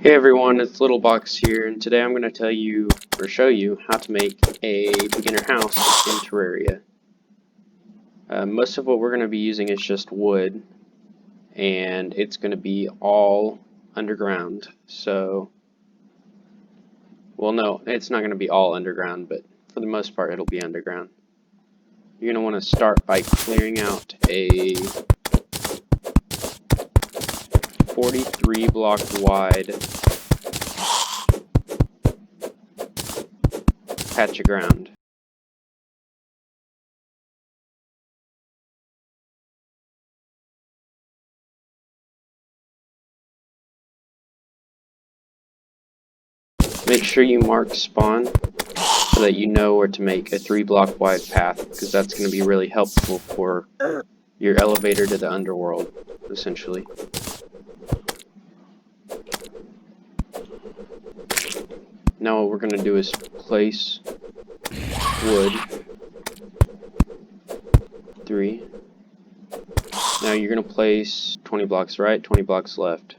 Hey everyone, it's Little Box here, and today I'm going to tell you, or show you, how to make a beginner house in Terraria. Most of what we're going to be using is just wood, and it's going to be all underground. So, well no, it's not going to be all underground, but for the most part it'll be underground. You're going to want to start by clearing out a 43 block wide patch of ground. Make sure you mark spawn so that you know where to make a 3 block wide path, because that's going to be really helpful for your elevator to the Underworld, essentially. Now what we're going to do is place wood 3. Now you're going to place 20 blocks right, 20 blocks left.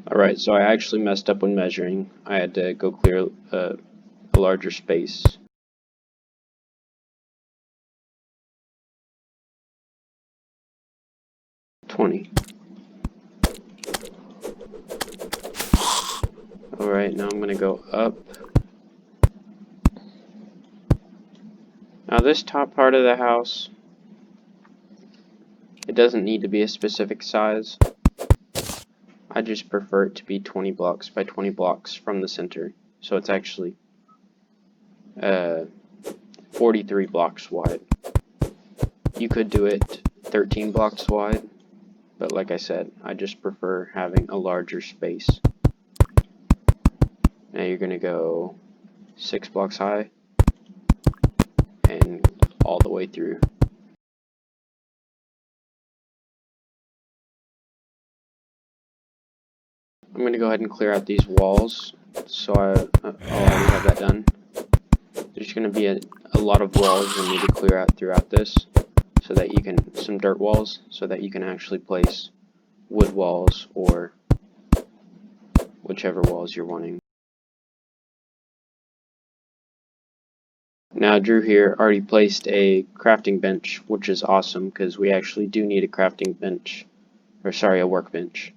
Alright, so I actually messed up when measuring. I had to go clear a larger space. Alright, now I'm going to go up. Now this top part of the house, it doesn't need to be a specific size. I just prefer it to be 20 blocks by 20 blocks from the center. So it's actually 43 blocks wide. You could do it 13 blocks wide, but like I said, I just prefer having a larger space. Now you're going to go 6 blocks high and all the way through. I'm going to go ahead and clear out these walls, so I'll already have that done. There's going to be a lot of walls you'll need to clear out throughout this, so that you can, some dirt walls, so that you can actually place wood walls or whichever walls you're wanting. Now Drew here already placed a crafting bench, which is awesome because we actually do need a crafting bench, or sorry, a workbench.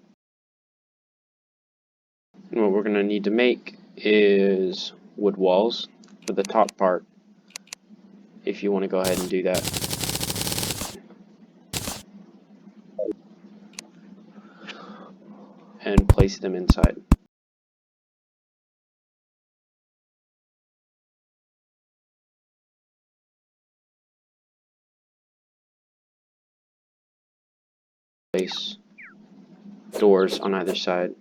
And what we're going to need to make is wood walls for the top part, if you want to go ahead and do that. And place them inside. Place doors on either side.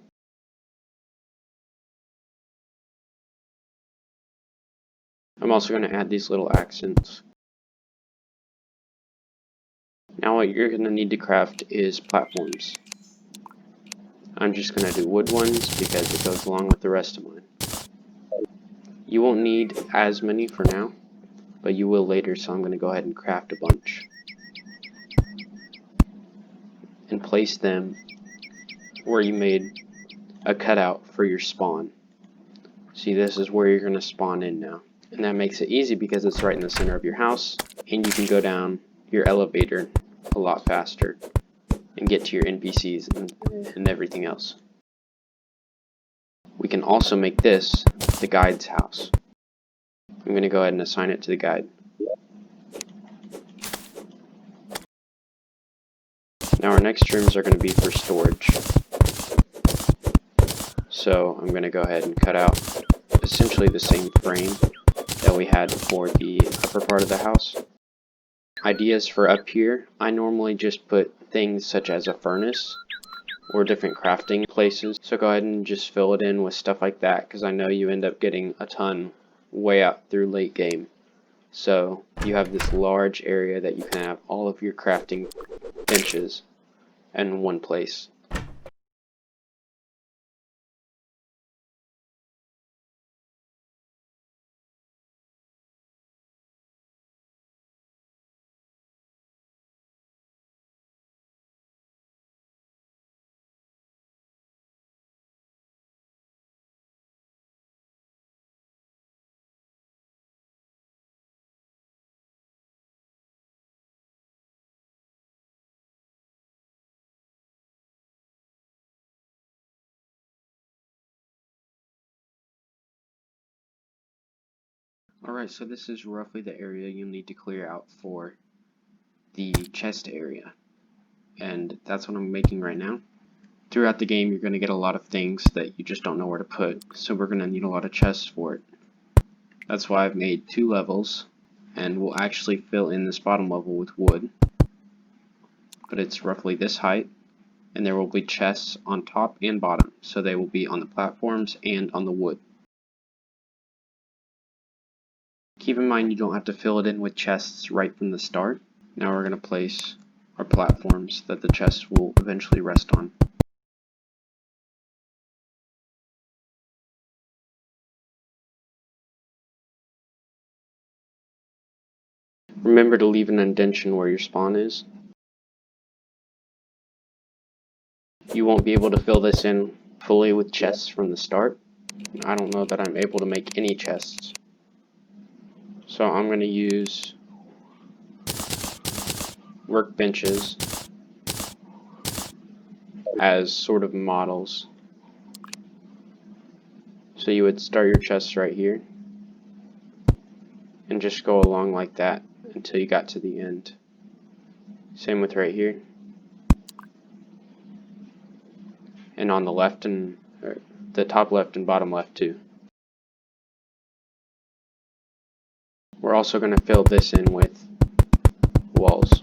I'm also going to add these little accents. Now what you're going to need to craft is platforms. I'm just going to do wood ones because it goes along with the rest of mine. You won't need as many for now, but you will later, so I'm going to go ahead and craft a bunch. And place them where you made a cutout for your spawn. See, this is where you're going to spawn in now. And that makes it easy because it's right in the center of your house, and you can go down your elevator a lot faster and get to your NPCs and everything else. We can also make this the guide's house. I'm going to go ahead and assign it to the guide. Now our next rooms are going to be for storage. So I'm going to go ahead and cut out essentially the same frame that we had for the upper part of the house. Ideas for up here, I normally just put things such as a furnace or different crafting places. So go ahead and just fill it in with stuff like that, because I know you end up getting a ton way out through late game. So you have this large area that you can have all of your crafting benches in one place. Alright, so this is roughly the area you'll need to clear out for the chest area. And that's what I'm making right now. Throughout the game, you're going to get a lot of things that you just don't know where to put, so we're going to need a lot of chests for it. That's why I've made 2 levels, and we'll actually fill in this bottom level with wood. But it's roughly this height, and there will be chests on top and bottom, so they will be on the platforms and on the wood. Keep in mind you don't have to fill it in with chests right from the start. Now we're going to place our platforms that the chests will eventually rest on. Remember to leave an indentation where your spawn is. You won't be able to fill this in fully with chests from the start. I don't know that I'm able to make any chests. So I'm going to use workbenches as sort of models. So you would start your chests right here and just go along like that until you got to the end. Same with right here. And on the left and the top left and bottom left too. We're also going to fill this in with walls.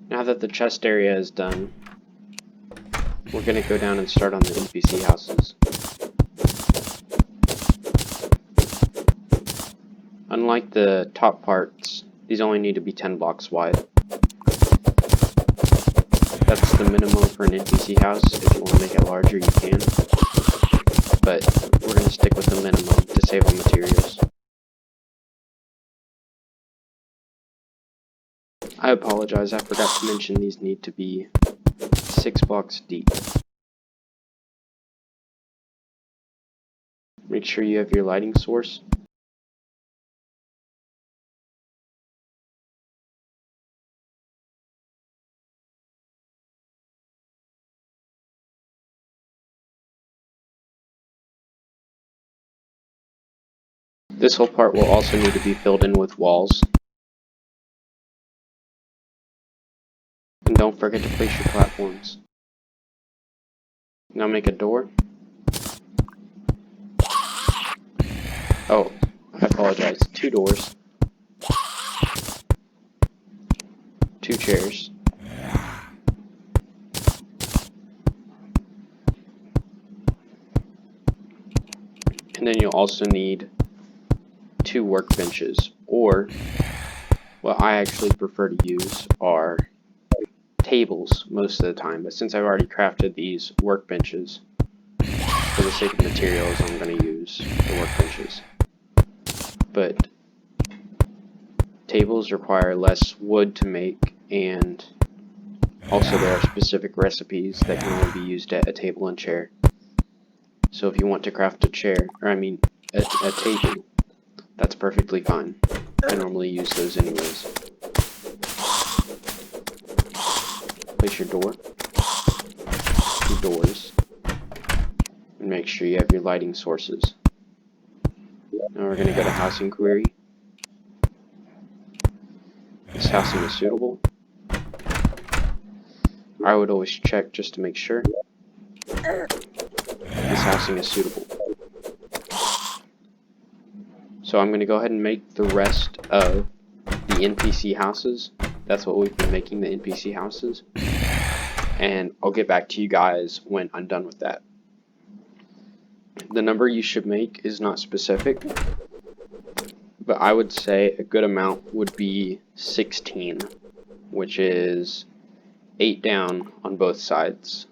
Now that the chest area is done, we're going to go down and start on the NPC houses. Unlike the top parts, these only need to be 10 blocks wide. That's the minimum for an NPC house. If you want to make it larger, you can. But we're going to stick with the minimum to save on materials. I apologize, I forgot to mention these need to be 6 blocks deep. Make sure you have your lighting source. This whole part will also need to be filled in with walls. And don't forget to place your platforms. Now make a door. Oh, I apologize. 2 doors. 2 chairs. And then you'll also need 2 workbenches, or what I actually prefer to use are tables most of the time, but since I've already crafted these workbenches, for the sake of materials, I'm going to use the workbenches. But tables require less wood to make, and also there are specific recipes that can only be used at a table and chair. So if you want to craft a chair, or I mean a table, that's perfectly fine. I normally use those anyways. Place your door, 2 doors, and make sure you have your lighting sources. Now we're going to go to housing query. This housing is suitable. I would always check just to make sure. This housing is suitable. So I'm going to go ahead and make the rest of the NPC houses. That's what we've been making, the NPC houses. And I'll get back to you guys when I'm done with that. The number you should make is not specific, but I would say a good amount would be 16, which is 8 down on both sides.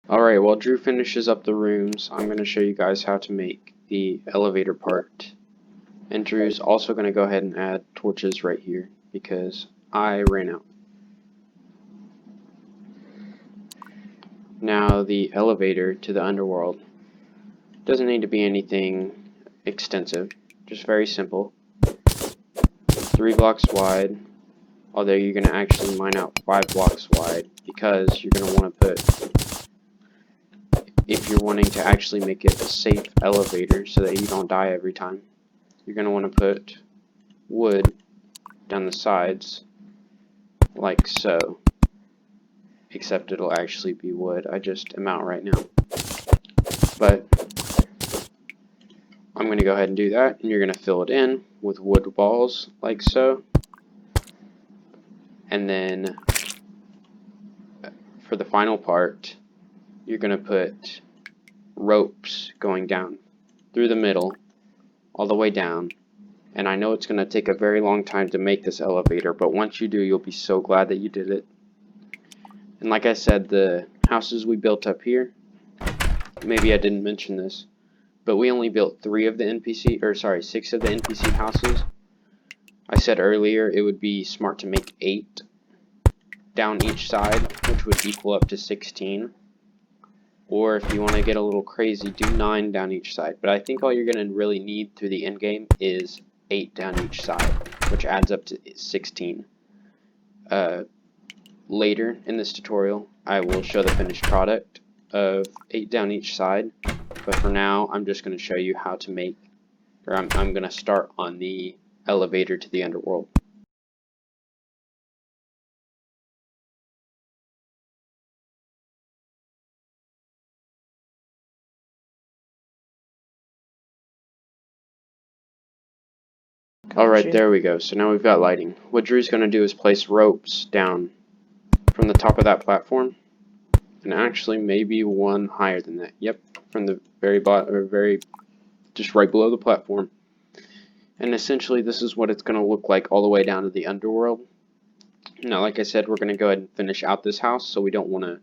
Alright, while Drew finishes up the rooms, I'm going to show you guys how to make the elevator part. And Drew's also going to go ahead and add torches right here, because I ran out. Now the elevator to the Underworld doesn't need to be anything extensive, just very simple. 3 blocks wide, although you're going to actually mine out 5 blocks wide, because you're going to want to put, if you're wanting to actually make it a safe elevator so that you don't die every time, you're going to want to put wood down the sides, like so. Except it'll actually be wood. I just am out right now. But I'm going to go ahead and do that, and you're going to fill it in with wood balls, like so. And then for the final part, you're going to put ropes going down through the middle, all the way down. And I know it's going to take a very long time to make this elevator, but once you do, you'll be so glad that you did it. And like I said, the houses we built up here, maybe I didn't mention this, but we only built 6 of the NPC houses. I said earlier it would be smart to make 8 down each side, which would equal up to 16. Or if you want to get a little crazy, do 9 down each side. But I think all you're going to really need through the end game is 8 down each side, which adds up to 16. Later in this tutorial, I will show the finished product of 8 down each side. But for now, I'm just going to show you how to make, or I'm going to start on the elevator to the Underworld. Alright, there we go. So now we've got lighting. What Drew's going to do is place ropes down from the top of that platform, and actually maybe one higher than that. Yep, from the very bottom, or just right below the platform. And essentially this is what it's going to look like all the way down to the Underworld. Now, like I said, we're going to go ahead and finish out this house, so we don't want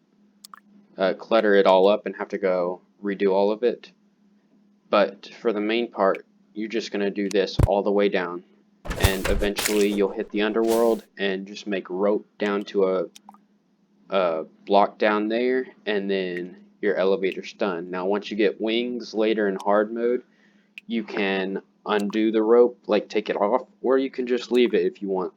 to clutter it all up and have to go redo all of it. But for the main part, you're just going to do this all the way down, and eventually you'll hit the Underworld and just make rope down to a block down there, and then your elevator's done. Now once you get wings later in hard mode, you can undo the rope, like take it off, or you can just leave it if you want.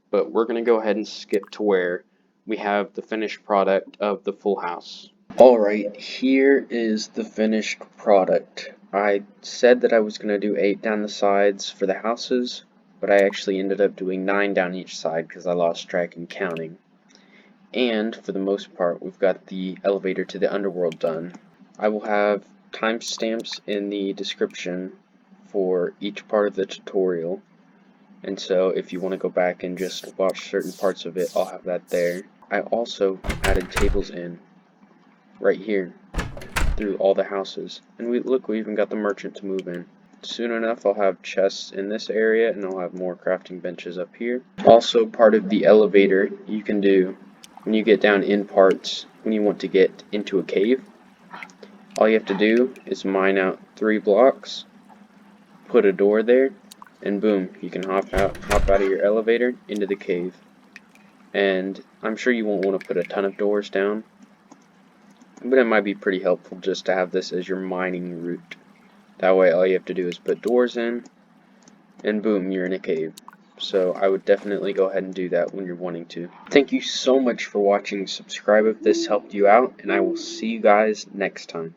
But we're going to go ahead and skip to where we have the finished product of the full house. Alright, here is the finished product. I said that I was going to do 8 down the sides for the houses, but I actually ended up doing 9 down each side because I lost track in counting. And for the most part, we've got the elevator to the Underworld done. I will have timestamps in the description for each part of the tutorial. And so if you want to go back and just watch certain parts of it, I'll have that there. I also added tables in right here through all the houses. And we even got the merchant to move in. Soon enough, I'll have chests in this area, and I'll have more crafting benches up here. Also, part of the elevator you can do when you get down in parts, when you want to get into a cave, all you have to do is mine out 3 blocks, put a door there, and boom, you can hop out of your elevator into the cave. And I'm sure you won't want to put a ton of doors down, but it might be pretty helpful just to have this as your mining route. That way all you have to do is put doors in, and boom, you're in a cave. So I would definitely go ahead and do that when you're wanting to. Thank you so much for watching. Subscribe if this helped you out, and I will see you guys next time.